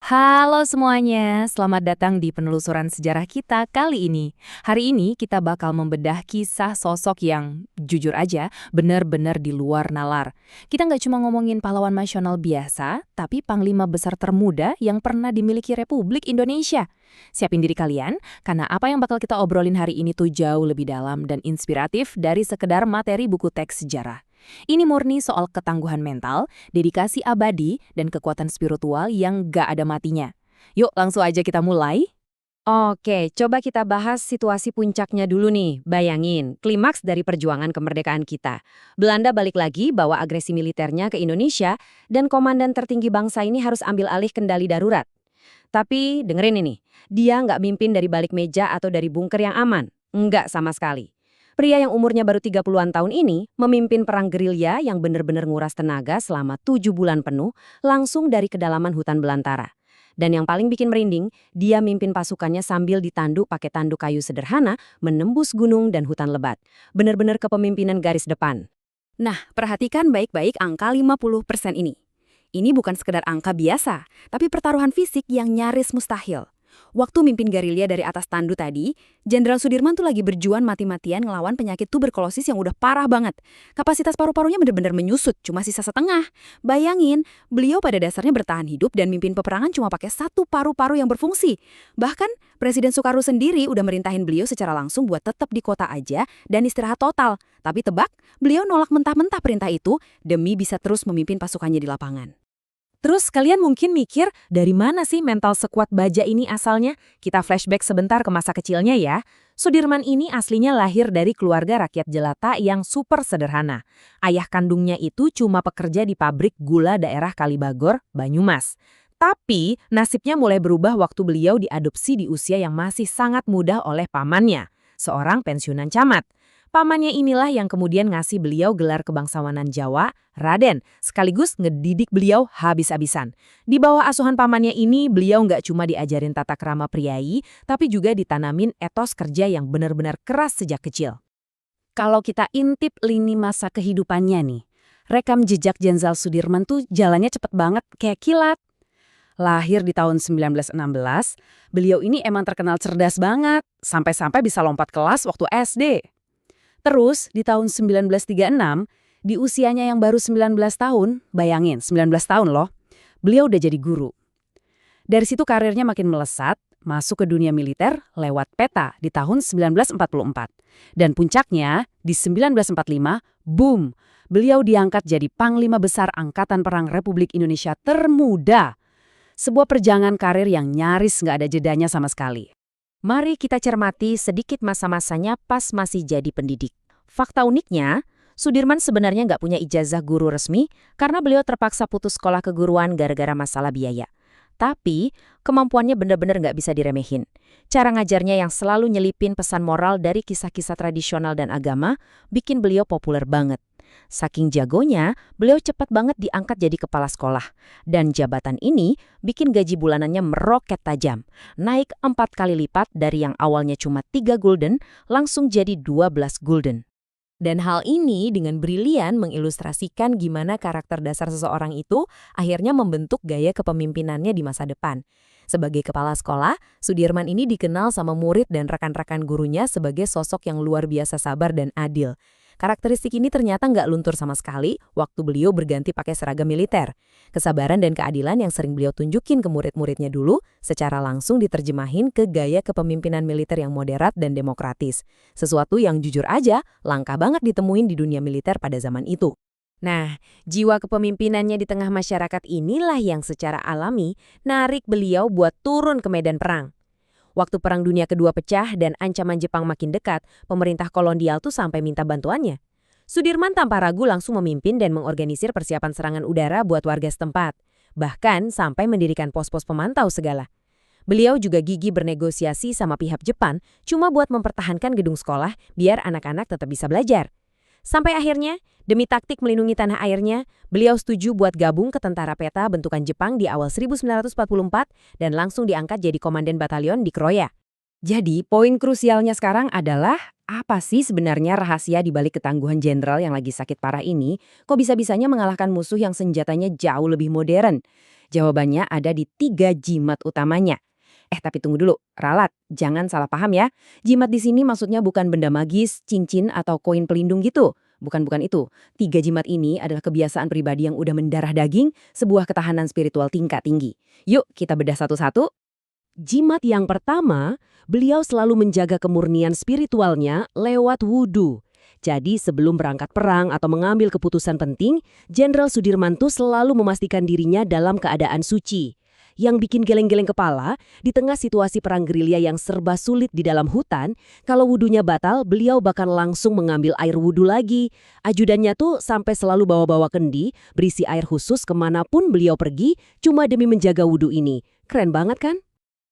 Halo semuanya, selamat datang di penelusuran sejarah kita kali ini. Hari ini kita bakal membedah kisah sosok yang, jujur aja, benar-benar di luar nalar. Kita nggak cuma ngomongin pahlawan nasional biasa, tapi panglima besar termuda yang pernah dimiliki Republik Indonesia. Siapin diri kalian, karena apa yang bakal kita obrolin hari ini tuh jauh lebih dalam dan inspiratif dari sekedar materi buku teks sejarah. Ini murni soal ketangguhan mental, dedikasi abadi, dan kekuatan spiritual yang gak ada matinya. Yuk langsung aja kita mulai. Oke, coba kita bahas situasi puncaknya dulu nih. Bayangin, klimaks dari perjuangan kemerdekaan kita. Belanda balik lagi bawa agresi militernya ke Indonesia, dan komandan tertinggi bangsa ini harus ambil alih kendali darurat. Tapi dengerin ini, dia nggak mimpin dari balik meja atau dari bunker yang aman. Nggak sama sekali. Pria yang umurnya baru 30-an tahun ini memimpin perang gerilya yang benar-benar nguras tenaga selama 7 bulan penuh langsung dari kedalaman hutan belantara. Dan yang paling bikin merinding, dia mimpin pasukannya sambil ditandu pakai tanduk kayu sederhana menembus gunung dan hutan lebat. Benar-benar kepemimpinan garis depan. Nah, perhatikan baik-baik angka 50% ini. Ini bukan sekedar angka biasa, tapi pertaruhan fisik yang nyaris mustahil. Waktu mimpin gerilya dari atas tandu tadi, Jenderal Sudirman tuh lagi berjuang mati-matian ngelawan penyakit tuberkulosis yang udah parah banget. Kapasitas paru-parunya bener-bener menyusut, cuma sisa setengah. Bayangin, beliau pada dasarnya bertahan hidup dan mimpin peperangan cuma pakai satu paru-paru yang berfungsi. Bahkan, Presiden Soekarno sendiri udah merintahin beliau secara langsung buat tetap di kota aja dan istirahat total. Tapi tebak, beliau nolak mentah-mentah perintah itu demi bisa terus memimpin pasukannya di lapangan. Terus kalian mungkin mikir, dari mana sih mental sekuat baja ini asalnya? Kita flashback sebentar ke masa kecilnya ya. Sudirman ini aslinya lahir dari keluarga rakyat jelata yang super sederhana. Ayah kandungnya itu cuma pekerja di pabrik gula daerah Kalibagor, Banyumas. Tapi nasibnya mulai berubah waktu beliau diadopsi di usia yang masih sangat muda oleh pamannya, seorang pensiunan camat. Pamannya inilah yang kemudian ngasih beliau gelar kebangsawanan Jawa, Raden, sekaligus ngedidik beliau habis-habisan. Di bawah asuhan pamannya ini, beliau nggak cuma diajarin tata krama priai, tapi juga ditanamin etos kerja yang benar-benar keras sejak kecil. Kalau kita intip lini masa kehidupannya nih, rekam jejak Jenderal Sudirman tuh jalannya cepet banget kayak kilat. Lahir di tahun 1916, beliau ini emang terkenal cerdas banget, sampai-sampai bisa lompat kelas waktu SD. Terus, di tahun 1936, di usianya yang baru 19 tahun, bayangin 19 tahun loh, beliau udah jadi guru. Dari situ karirnya makin melesat, masuk ke dunia militer lewat peta di tahun 1944. Dan puncaknya, di 1945, boom, beliau diangkat jadi Panglima Besar Angkatan Perang Republik Indonesia termuda. Sebuah perjalanan karir yang nyaris nggak ada jedanya sama sekali. Mari kita cermati sedikit masa-masanya pas masih jadi pendidik. Fakta uniknya, Sudirman sebenarnya nggak punya ijazah guru resmi karena beliau terpaksa putus sekolah keguruan gara-gara masalah biaya. Tapi, kemampuannya benar-benar nggak bisa diremehin. Cara ngajarnya yang selalu nyelipin pesan moral dari kisah-kisah tradisional dan agama bikin beliau populer banget. Saking jagonya, beliau cepat banget diangkat jadi kepala sekolah. Dan jabatan ini bikin gaji bulanannya meroket tajam. Naik 4 kali lipat dari yang awalnya cuma 3 gulden, langsung jadi 12 gulden. Dan hal ini dengan brilian mengilustrasikan gimana karakter dasar seseorang itu akhirnya membentuk gaya kepemimpinannya di masa depan. Sebagai kepala sekolah, Sudirman ini dikenal sama murid dan rekan-rekan gurunya sebagai sosok yang luar biasa sabar dan adil. Karakteristik ini ternyata nggak luntur sama sekali waktu beliau berganti pakai seragam militer. Kesabaran dan keadilan yang sering beliau tunjukin ke murid-muridnya dulu secara langsung diterjemahin ke gaya kepemimpinan militer yang moderat dan demokratis. Sesuatu yang jujur aja langka banget ditemuin di dunia militer pada zaman itu. Nah, jiwa kepemimpinannya di tengah masyarakat inilah yang secara alami narik beliau buat turun ke medan perang. Waktu Perang Dunia Kedua pecah dan ancaman Jepang makin dekat, pemerintah kolonial tuh sampai minta bantuannya. Sudirman tanpa ragu langsung memimpin dan mengorganisir persiapan serangan udara buat warga setempat. Bahkan sampai mendirikan pos-pos pemantau segala. Beliau juga gigih bernegosiasi sama pihak Jepang cuma buat mempertahankan gedung sekolah biar anak-anak tetap bisa belajar. Sampai akhirnya, demi taktik melindungi tanah airnya, beliau setuju buat gabung ke tentara peta bentukan Jepang di awal 1944 dan langsung diangkat jadi komandan batalion di Kroya. Jadi, poin krusialnya sekarang adalah, apa sih sebenarnya rahasia di balik ketangguhan jenderal yang lagi sakit parah ini? Kok bisa-bisanya mengalahkan musuh yang senjatanya jauh lebih modern? Jawabannya ada di 3 jimat utamanya. Tapi tunggu dulu, ralat, jangan salah paham ya. Jimat di sini maksudnya bukan benda magis, cincin, atau koin pelindung gitu. Bukan itu. 3 jimat ini adalah kebiasaan pribadi yang udah mendarah daging, sebuah ketahanan spiritual tingkat tinggi. Yuk, kita bedah satu-satu. Jimat yang pertama, beliau selalu menjaga kemurnian spiritualnya lewat wudhu. Jadi sebelum berangkat perang atau mengambil keputusan penting, Jenderal Sudirman tuh selalu memastikan dirinya dalam keadaan suci. Yang bikin geleng-geleng kepala, di tengah situasi perang gerilya yang serba sulit di dalam hutan, kalau wudhunya batal, beliau bahkan langsung mengambil air wudhu lagi. Ajudannya tuh sampai selalu bawa-bawa kendi, berisi air khusus kemanapun beliau pergi, cuma demi menjaga wudhu ini. Keren banget kan?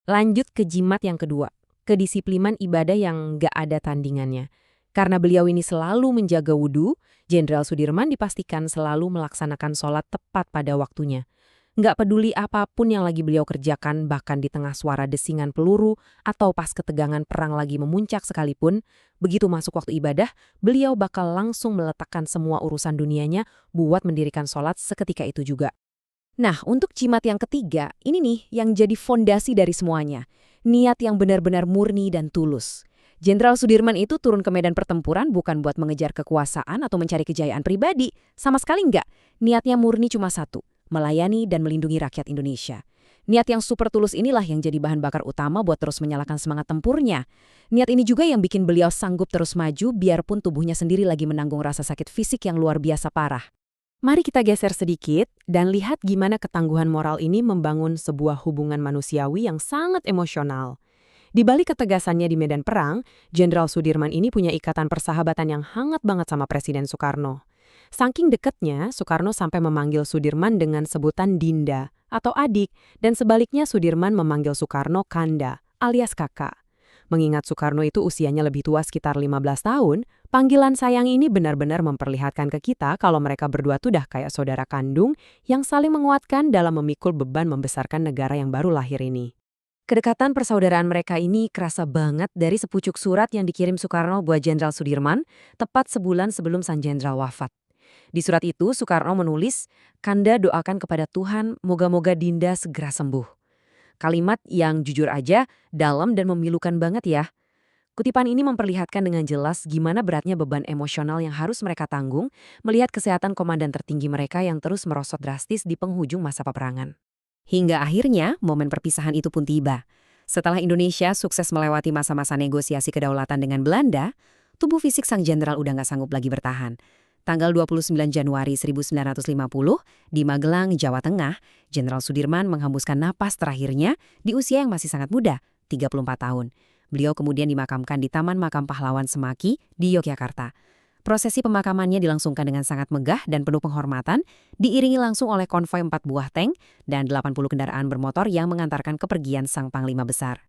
Lanjut ke jimat yang kedua, kedisiplinan ibadah yang nggak ada tandingannya. Karena beliau ini selalu menjaga wudhu, Jenderal Sudirman dipastikan selalu melaksanakan sholat tepat pada waktunya. Nggak peduli apapun yang lagi beliau kerjakan, bahkan di tengah suara desingan peluru atau pas ketegangan perang lagi memuncak sekalipun, begitu masuk waktu ibadah, beliau bakal langsung meletakkan semua urusan dunianya buat mendirikan sholat seketika itu juga. Nah, untuk jimat yang ketiga, ini nih yang jadi fondasi dari semuanya. Niat yang benar-benar murni dan tulus. Jenderal Sudirman itu turun ke medan pertempuran bukan buat mengejar kekuasaan atau mencari kejayaan pribadi. Sama sekali enggak. Niatnya murni cuma satu, melayani dan melindungi rakyat Indonesia. Niat yang super tulus inilah yang jadi bahan bakar utama buat terus menyalakan semangat tempurnya. Niat ini juga yang bikin beliau sanggup terus maju biarpun tubuhnya sendiri lagi menanggung rasa sakit fisik yang luar biasa parah. Mari kita geser sedikit dan lihat gimana ketangguhan moral ini membangun sebuah hubungan manusiawi yang sangat emosional. Di balik ketegasannya di medan perang, Jenderal Sudirman ini punya ikatan persahabatan yang hangat banget sama Presiden Soekarno. Saking dekatnya, Soekarno sampai memanggil Sudirman dengan sebutan Dinda atau adik, dan sebaliknya Sudirman memanggil Soekarno Kanda alias kakak. Mengingat Soekarno itu usianya lebih tua sekitar 15 tahun, panggilan sayang ini benar-benar memperlihatkan ke kita kalau mereka berdua tuh dah kayak saudara kandung yang saling menguatkan dalam memikul beban membesarkan negara yang baru lahir ini. Kedekatan persaudaraan mereka ini kerasa banget dari sepucuk surat yang dikirim Soekarno buat Jenderal Sudirman tepat sebulan sebelum sang jenderal wafat. Di surat itu, Soekarno menulis, "Kanda doakan kepada Tuhan, moga-moga Dinda segera sembuh." Kalimat yang jujur aja, dalam dan memilukan banget ya. Kutipan ini memperlihatkan dengan jelas gimana beratnya beban emosional yang harus mereka tanggung melihat kesehatan komandan tertinggi mereka yang terus merosot drastis di penghujung masa peperangan. Hingga akhirnya momen perpisahan itu pun tiba. Setelah Indonesia sukses melewati masa-masa negosiasi kedaulatan dengan Belanda, tubuh fisik sang jenderal udah nggak sanggup lagi bertahan. Tanggal 29 Januari 1950, di Magelang, Jawa Tengah, Jenderal Sudirman menghembuskan napas terakhirnya di usia yang masih sangat muda, 34 tahun. Beliau kemudian dimakamkan di Taman Makam Pahlawan Semaki di Yogyakarta. Prosesi pemakamannya dilangsungkan dengan sangat megah dan penuh penghormatan, diiringi langsung oleh konvoi 4 buah tank dan 80 kendaraan bermotor yang mengantarkan kepergian sang panglima besar.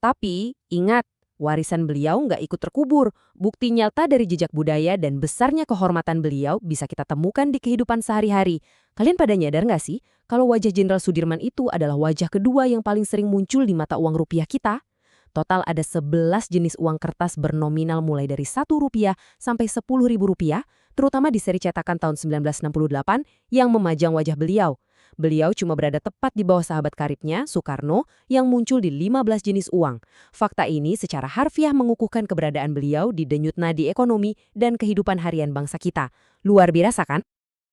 Tapi, ingat, warisan beliau nggak ikut terkubur. Bukti nyata dari jejak budaya dan besarnya kehormatan beliau bisa kita temukan di kehidupan sehari-hari. Kalian pada nyadar nggak sih kalau wajah Jenderal Sudirman itu adalah wajah kedua yang paling sering muncul di mata uang rupiah kita? Total ada 11 jenis uang kertas bernominal mulai dari Rp1 sampai Rp10.000, terutama di seri cetakan tahun 1968 yang memajang wajah beliau. Beliau cuma berada tepat di bawah sahabat karibnya, Soekarno, yang muncul di 15 jenis uang. Fakta ini secara harfiah mengukuhkan keberadaan beliau di denyut nadi ekonomi dan kehidupan harian bangsa kita. Luar biasa kan?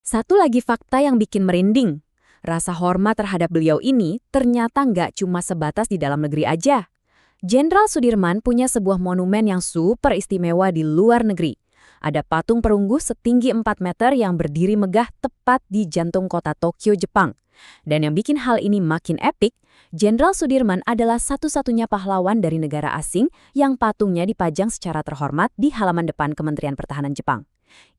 Satu lagi fakta yang bikin merinding. Rasa hormat terhadap beliau ini ternyata nggak cuma sebatas di dalam negeri aja. Jenderal Sudirman punya sebuah monumen yang super istimewa di luar negeri. Ada patung perunggu setinggi 4 meter yang berdiri megah tepat di jantung kota Tokyo, Jepang. Dan yang bikin hal ini makin epik, Jenderal Sudirman adalah satu-satunya pahlawan dari negara asing yang patungnya dipajang secara terhormat di halaman depan Kementerian Pertahanan Jepang.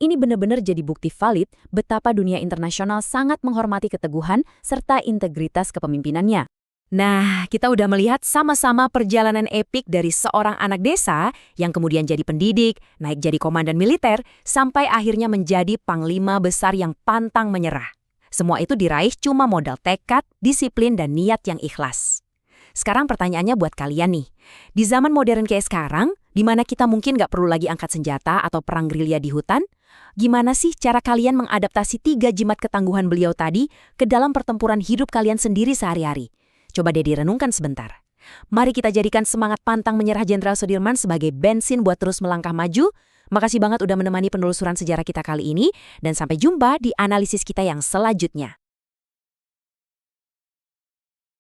Ini benar-benar jadi bukti valid betapa dunia internasional sangat menghormati keteguhan serta integritas kepemimpinannya. Nah, kita udah melihat sama-sama perjalanan epik dari seorang anak desa yang kemudian jadi pendidik, naik jadi komandan militer, sampai akhirnya menjadi panglima besar yang pantang menyerah. Semua itu diraih cuma modal tekad, disiplin, dan niat yang ikhlas. Sekarang pertanyaannya buat kalian nih. Di zaman modern kayak sekarang, di mana kita mungkin nggak perlu lagi angkat senjata atau perang gerilya di hutan, Gimana sih cara kalian mengadaptasi 3 jimat ketangguhan beliau tadi ke dalam pertempuran hidup kalian sendiri sehari-hari? Coba deh direnungkan sebentar. Mari kita jadikan semangat pantang menyerah Jenderal Sudirman sebagai bensin buat terus melangkah maju. Makasih banget udah menemani penelusuran sejarah kita kali ini, dan sampai jumpa di analisis kita yang selanjutnya.